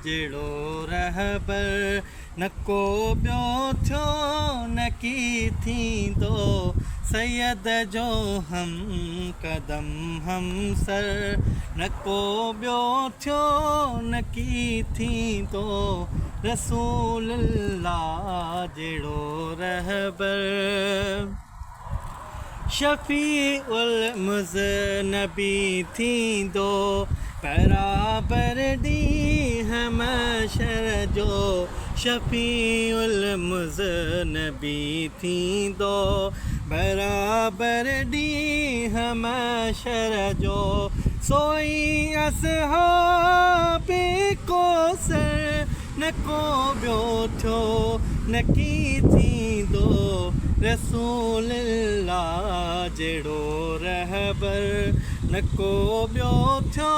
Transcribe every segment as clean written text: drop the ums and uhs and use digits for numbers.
जहिड़ो रहबर न को ॿियो थियो न की थींदो सैयद जो हम कदम हमसर न को ॿियो थियो न की थींदो रसूलुल्लाह जहिड़ो रहबर शफ़ीउल मुज़नबी थींदो बराबर ॾींहुं महशर जो शफ़ीउल मुज़नबी थींदो बराबर ॾींहुं महशर जो सोई असहाबे कौसर न को ॿियो थियो न की थींदो रसूलुल्लाह जहिड़ो रहबर न को ॿियो थियो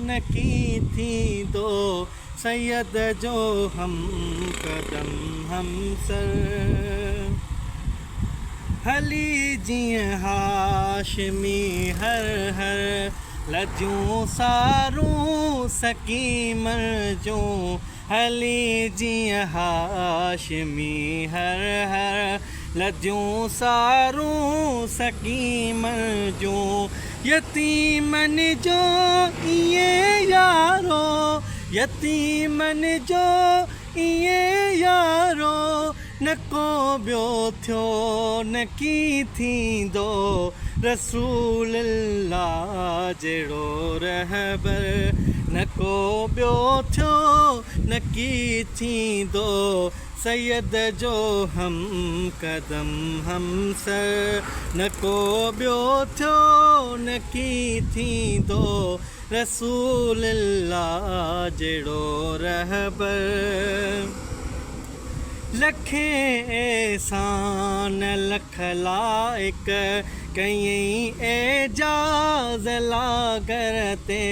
न की थींदो सैयद जो हम कदम हमसर हली जीअं हाशमी हर हर लजियूं सारूं सकीमर जूं हली जीअं हाशमी हर हर लजियूं सारूं सकीमर जूं यतीमन जो इएं यारो यतीमन जो इएं यारो न को ॿियो थियो न की थींदो रसूलुल्लाह जहिड़ो रहबर न को ॿियो थियो न की थींदो सैयद जो हम कदम हमसर न को ॿियो थियो न की थींदो रसूलुल्लाह जहिड़ो रहबर लखे एहसान लख लाइक कयईं एजाज़ लागर ते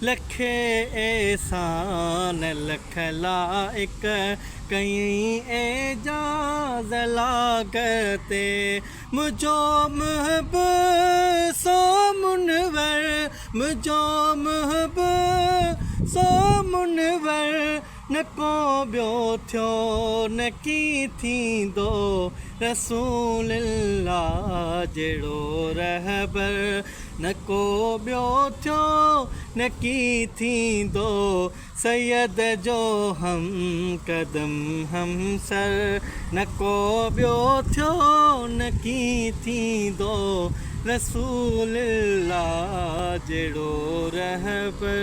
लखे एहसान लख लाइक कयईं एजाज़ लागर ते मुंहिंजो महबूब सो मुनवर मुंहिंजो महबूब सो मुनवर न को ॿियो थियो न की थींदो रसूलुल्लाह जहिड़ो रहबर न को ॿियो थियो न की थींदो सैयद जो हम कदम हमसर न को ॿियो थियो न की थींदो रसूलुल्लाह जहिड़ो रहबर